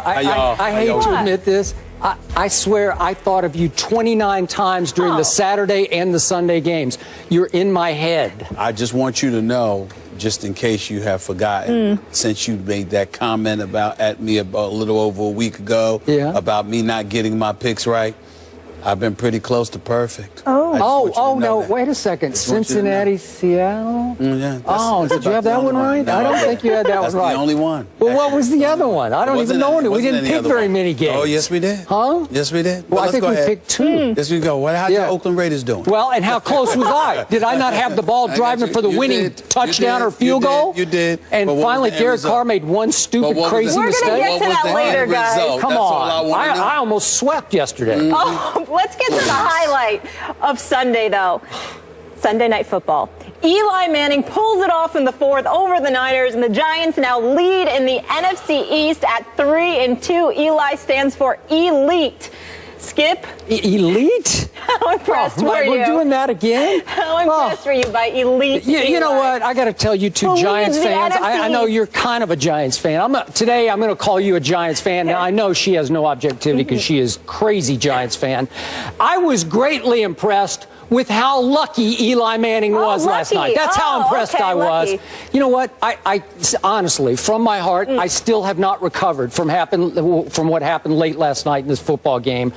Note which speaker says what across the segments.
Speaker 1: I hate to admit this. I swear I thought of you 29 times during the Saturday and the Sunday games. You're in my head.
Speaker 2: I just want you to know, just in case you have forgotten, since you made that comment at me about a little over a week ago about me not getting my picks right, I've been pretty close to perfect.
Speaker 1: Oh, no, wait a second. Cincinnati, Seattle? Did you have that one right? I don't think you had that one right.
Speaker 2: That's the only one.
Speaker 1: Well, what was the other one? I don't even know it. We didn't pick very many games.
Speaker 2: Oh, yes, we did.
Speaker 1: Huh?
Speaker 2: Yes, we did.
Speaker 1: Well, I think we picked 2.
Speaker 2: Yes, we go. How's the Oakland Raiders doing?
Speaker 1: Well, and how close was I? Did I not have the ball driving for the winning touchdown or field goal?
Speaker 2: You did.
Speaker 1: And finally, Derek Carr made one stupid, crazy mistake.
Speaker 3: We're going to get to that later, guys.
Speaker 1: Come on. I almost swept yesterday.
Speaker 3: Let's get to the highlight of Sunday, though. Sunday Night Football. Eli Manning pulls it off in the 4th over the Niners, and the Giants now lead in the NFC East at 3-2. Eli stands for elite. Skip?
Speaker 1: Elite?
Speaker 3: How impressed were you?
Speaker 1: We're doing that again?
Speaker 3: How impressed were you by elite?
Speaker 1: You know what? I got to tell you two Giants fans. I know you're kind of a Giants fan. Today I'm going to call you a Giants fan. Now, I know she has no objectivity because she is crazy Giants fan. I was greatly impressed with how lucky Eli Manning was last night. That's how impressed I was. You know what? I honestly, from my heart, I still have not recovered from what happened late last night in this football game.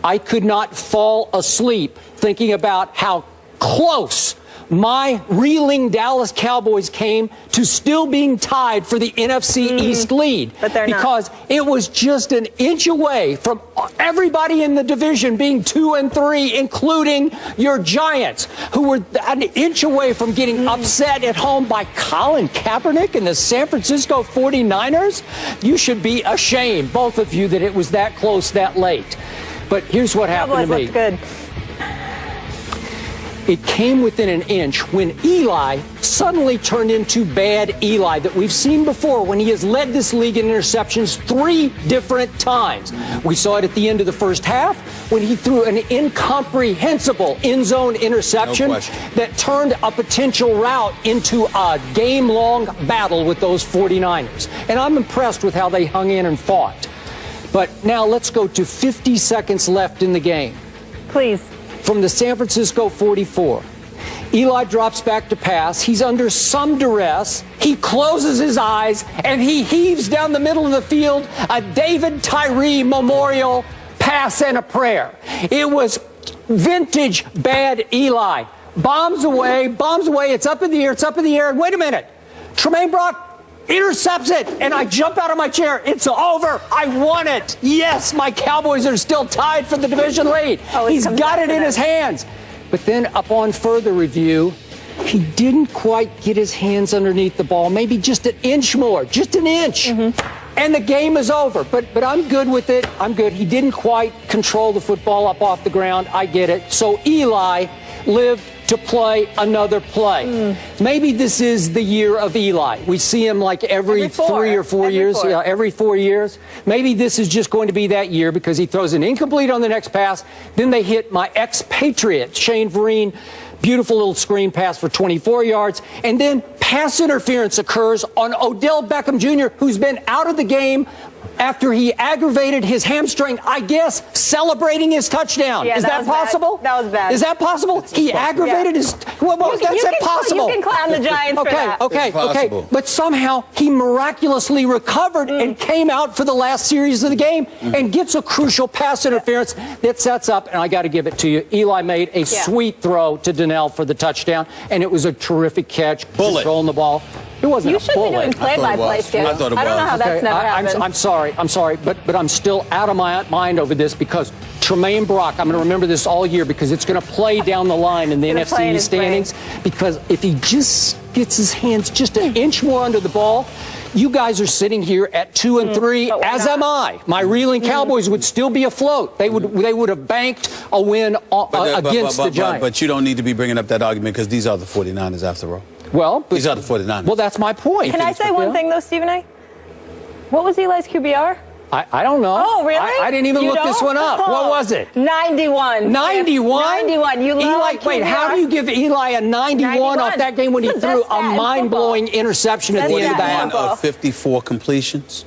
Speaker 1: I could not fall asleep thinking about how close my reeling Dallas Cowboys came to still being tied for the NFC East lead.
Speaker 3: But they're not.
Speaker 1: Because it was just an inch away from everybody in the division being 2-3, including your Giants, who were an inch away from getting upset at home by Colin Kaepernick and the San Francisco 49ers. You should be ashamed, both of you, that it was that close that late. But here's what happened to me.
Speaker 3: Looked good.
Speaker 1: It came within an inch when Eli suddenly turned into bad Eli that we've seen before when he has led this league in interceptions 3 different times. We saw it at the end of the first half when he threw an incomprehensible end zone interception that turned a potential route into a game-long battle with those 49ers. And I'm impressed with how they hung in and fought. But now let's go to 50 seconds left in the game.
Speaker 3: Please.
Speaker 1: From the San Francisco 44. Eli drops back to pass. He's under some duress. He closes his eyes, and he heaves down the middle of the field a David Tyree memorial pass and a prayer. It was vintage bad Eli. Bombs away, it's up in the air, and wait a minute. Tremaine Brock intercepts it, and I jump out of my chair. It's over. I won it. Yes, my Cowboys are still tied for the division lead. He's got it in his hands. But then upon further review, he didn't quite get his hands underneath the ball, maybe just an inch more, just an inch. And the game is over. But I'm good with it. I'm good. He didn't quite control the football up off the ground. I get it. So Eli lived to play another play. Maybe this is the year of Eli. We see him like every 3 or 4 years. Yeah, every 4 years. Maybe this is just going to be that year because he throws an incomplete on the next pass. Then they hit my expatriate, Shane Vereen. Beautiful little screen pass for 24 yards. And then pass interference occurs on Odell Beckham Jr., who's been out of the game after he aggravated his hamstring, I guess, celebrating his touchdown.
Speaker 3: Yeah,
Speaker 1: is that possible?
Speaker 3: Bad. That was bad.
Speaker 1: Is that possible? He aggravated his... Well, that's impossible.
Speaker 3: You can clown the Giants for that.
Speaker 1: Okay. But somehow he miraculously recovered and came out for the last series of the game and gets a crucial pass interference that sets up, and I got to give it to you, Eli made a sweet throw to Donnell for the touchdown, and it was a terrific catch. Controlling the ball. It wasn't
Speaker 3: a bullet. You should be doing play-by-play, Skip.
Speaker 2: I thought it was.
Speaker 3: I don't know how that's never happened.
Speaker 1: I'm sorry, but I'm still out of my mind over this because Tremaine Brock, I'm going to remember this all year because it's going to play down the line in the NFC East standings because if he just gets his hands just an inch more under the ball, you guys are sitting here at 2-3, as am I. My reeling Cowboys would still be afloat. They would have banked a win against the Giants.
Speaker 2: But you don't need to be bringing up that argument because these are the 49ers after all.
Speaker 1: Well,
Speaker 2: these are the 49ers.
Speaker 1: Well, that's my point.
Speaker 3: Can I say one thing, though, Stephen A? What was Eli's QBR?
Speaker 1: I don't know.
Speaker 3: Oh, really?
Speaker 1: I didn't even look this one up. What was it?
Speaker 3: 91.
Speaker 1: 91?
Speaker 3: 91. You love
Speaker 1: Eli, wait, how do you give Eli a 91 off that game when he threw a mind-blowing interception at the end of the half?
Speaker 2: 51 of 54 completions.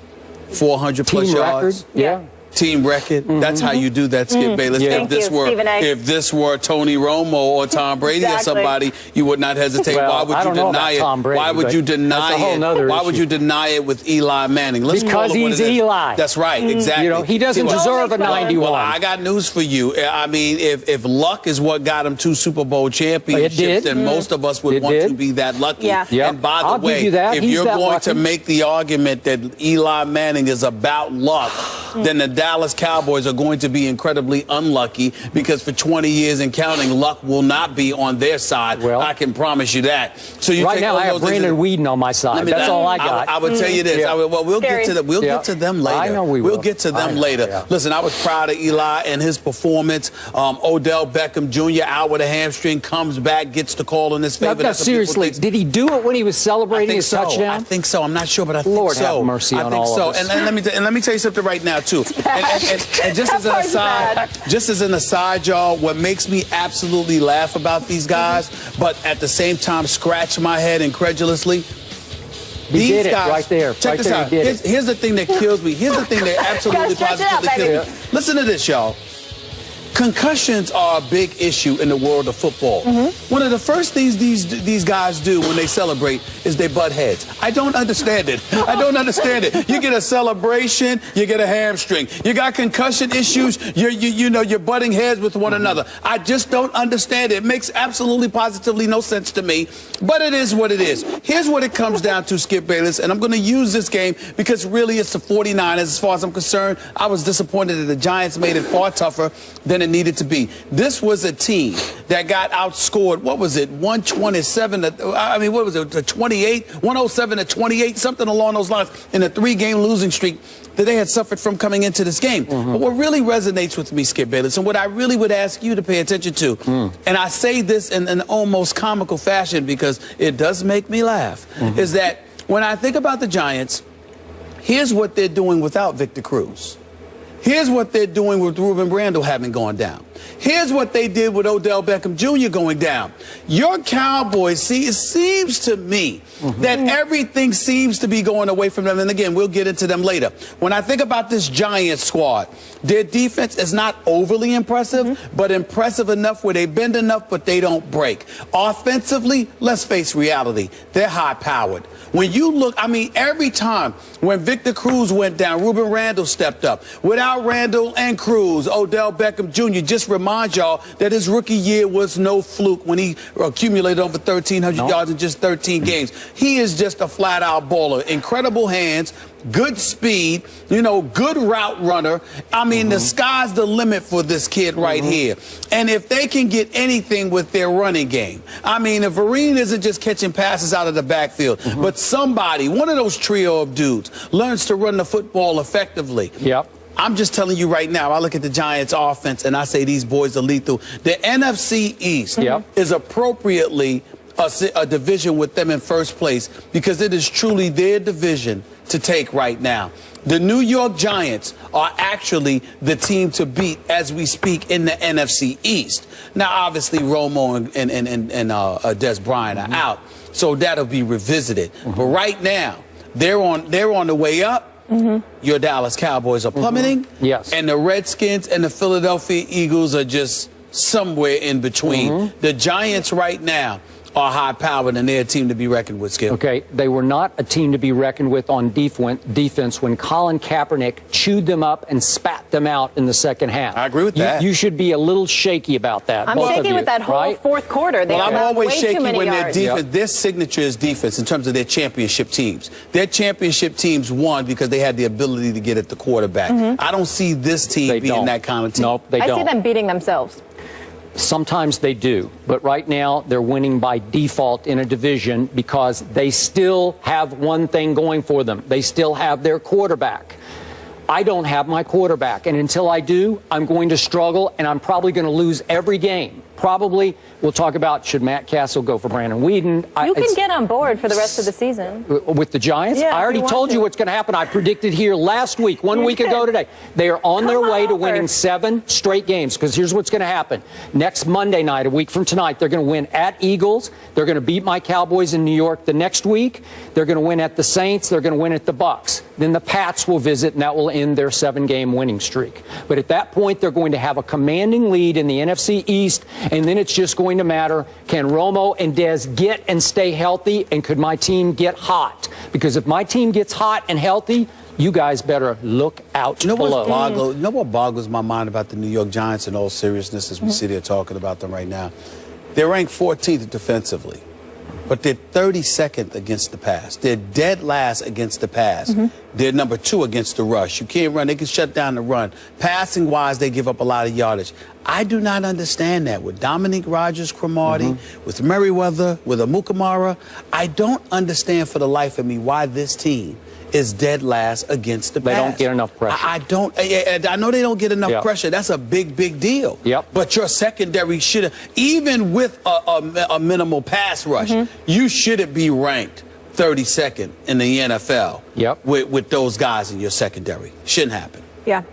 Speaker 2: 400 plus
Speaker 1: Team
Speaker 2: yards.
Speaker 1: record. Yeah.
Speaker 2: Team record. That's how you do that, Skip Bayless.
Speaker 1: Yeah.
Speaker 2: If this were Tony Romo or Tom Brady or somebody, you would not hesitate.
Speaker 1: Well,
Speaker 2: why would you deny it?
Speaker 1: Tom Brady,
Speaker 2: why would you deny it? Why would you deny it with Eli Manning? Let's
Speaker 1: because he's Eli.
Speaker 2: That's right. Exactly.
Speaker 1: You know, he doesn't deserve a 91.
Speaker 2: Well, I got news for you. I mean, if luck is what got him 2 Super Bowl championships, then most of us would want to be that lucky.
Speaker 3: Yeah.
Speaker 2: And by the way, if you're going to make the argument that Eli Manning is about luck, then the Dallas Cowboys are going to be incredibly unlucky because for 20 years and counting, luck will not be on their side. Well, I can promise you that. So you
Speaker 1: right now, I have Brandon Whedon on my side. That's all I got.
Speaker 2: I would tell you this. We'll get to them. We'll get to them later.
Speaker 1: I know we will.
Speaker 2: We'll get to them later. Yeah. Listen, I was proud of Eli and his performance. Odell Beckham Jr. out with a hamstring, comes back, gets the call in his favor.
Speaker 1: No, seriously, did he do it when he was celebrating his touchdown?
Speaker 2: I think so. I'm not sure, but I think so.
Speaker 1: Lord have mercy on all of us.
Speaker 2: And let me tell you something right now too. And just as an aside, y'all, what makes me absolutely laugh about these guys, but at the same time scratch my head incredulously.
Speaker 1: He did it right there.
Speaker 2: Check this out. Here's the thing that kills me. Here's the thing that absolutely positively kills me. Listen to this, y'all. Concussions are a big issue in the world of football. One of the first things these guys do when they celebrate is they butt heads. I don't understand it. I don't understand it. You get a celebration, you get a hamstring. You got concussion issues, you're butting heads with one another. I just don't understand it. It makes absolutely positively no sense to me, but it is what it is. Here's what it comes down to, Skip Bayless, and I'm going to use this game because really it's the 49ers as far as I'm concerned. I was disappointed that the Giants made it far tougher than it needed to be. This was a team that got outscored. What was it? 127 what was it? 28, 107 to 28, something along those lines in a 3-game losing streak that they had suffered from coming into this game. But what really resonates with me, Skip Bayless, and what I really would ask you to pay attention to, and I say this in an almost comical fashion because it does make me laugh, is that when I think about the Giants, here's what they're doing without Victor Cruz. Here's what they're doing with Ruben Randle having gone down. Here's what they did with Odell Beckham Jr. going down. Your Cowboys, see, it seems to me that everything seems to be going away from them. And again, we'll get into them later. When I think about this Giants squad, their defense is not overly impressive, but impressive enough where they bend enough, but they don't break. Offensively, let's face reality, they're high-powered. When you look, I mean, every time when Victor Cruz went down, Ruben Randle stepped up. Without Randle and Cruz, Odell Beckham Jr. just remind y'all that his rookie year was no fluke when he accumulated over 1,300 yards in just 13 games. He is just a flat-out baller. Incredible hands, good speed, good route runner. I mean, the sky's the limit for this kid right here. And if they can get anything with their running game, I mean, if Vereen isn't just catching passes out of the backfield, but somebody, one of those trio of dudes, learns to run the football effectively. I'm just telling you right now, I look at the Giants offense and I say these boys are lethal. The NFC East is appropriately a division with them in first place because it is truly their division to take right now. The New York Giants are actually the team to beat as we speak in the NFC East. Now, obviously, Romo and Des Bryant are out, so that'll be revisited. But right now, they're on the way up. Your Dallas Cowboys are plummeting. And the Redskins and the Philadelphia Eagles are just somewhere in between. The Giants right now are high-powered, and they're a team to be reckoned with, Skip.
Speaker 1: Okay, they were not a team to be reckoned with on defense when Colin Kaepernick chewed them up and spat them out in the second half.
Speaker 2: I agree with that.
Speaker 1: You should be a little shaky about that.
Speaker 3: I'm shaky with that whole fourth quarter.
Speaker 2: Well, I'm always shaky when their defense, their signature is defense in terms of their championship teams. Their championship teams won because they had the ability to get at the quarterback. I don't see this team being that kind of team.
Speaker 1: Nope, they don't.
Speaker 3: I see them beating themselves.
Speaker 1: Sometimes they do, but right now they're winning by default in a division because they still have one thing going for them. They still have their quarterback. I don't have my quarterback, and until I do, I'm going to struggle, and I'm probably going to lose every game. probably we'll talk about should Matt Castle go for Brandon Whedon.
Speaker 3: You can get on board for the rest of the season.
Speaker 1: With the Giants?
Speaker 3: Yeah,
Speaker 1: I already told you what's going to happen. I predicted here last week, one week ago today. They are on their way to winning 7 straight games, because here's what's going to happen. Next Monday night, a week from tonight, they're going to win at Eagles. They're going to beat my Cowboys in New York the next week. They're going to win at the Saints. They're going to win at the Bucks. Then the Pats will visit, and that will end their 7-game winning streak. But at that point, they're going to have a commanding lead in the NFC East, and then it's just going to matter, can Romo and Dez get and stay healthy, and could my team get hot? Because if my team gets hot and healthy, you guys better look out below.
Speaker 2: You know what boggles my mind about the New York Giants in all seriousness as we sit here talking about them right now? They're ranked 14th defensively, but they're 32nd against the pass. They're dead last against the pass. They're number 2 against the rush. You can't run. They can shut down the run. Passing-wise, they give up a lot of yardage. I do not understand that. With Dominique Rodgers-Cromartie, with Merriweather, with Amukamara, I don't understand for the life of me why this team is dead last against the pass.
Speaker 1: They don't get enough pressure.
Speaker 2: I know they don't get enough pressure. That's a big, big deal. But your secondary should have, even with a minimal pass rush, you shouldn't be ranked 32nd in the NFL with those guys in your secondary. Shouldn't happen.
Speaker 3: Yeah.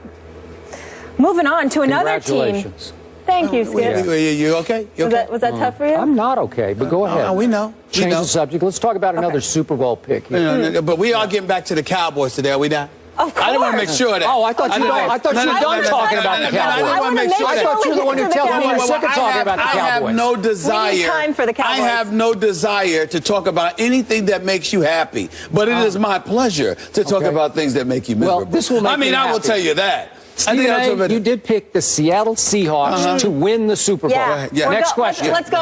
Speaker 3: Moving on to another team.
Speaker 1: Congratulations.
Speaker 3: Thank you, Skip.
Speaker 2: You okay? You okay?
Speaker 3: Was that tough for you?
Speaker 1: I'm not okay, but go ahead.
Speaker 2: We know.
Speaker 1: Change the subject. Let's talk about another Super Bowl pick here.
Speaker 2: But we are getting back to the Cowboys today, are we not?
Speaker 3: Of course.
Speaker 2: I didn't want to make sure of that.
Speaker 1: Oh, I thought you were done talking about the Cowboys.
Speaker 2: I want to make sure
Speaker 1: I thought you were the one who tells me you're sick of talking about the Cowboys.
Speaker 2: I have no desire.
Speaker 3: We need time for the Cowboys.
Speaker 2: I have no desire to talk about anything that makes you happy, but it is my pleasure to talk about things that make you miserable.
Speaker 1: Well, this will make me
Speaker 2: I will tell you that.
Speaker 1: Stephen A., you did pick the Seattle Seahawks to win the Super Bowl.
Speaker 3: Yeah.
Speaker 1: Next question.
Speaker 3: Let's go.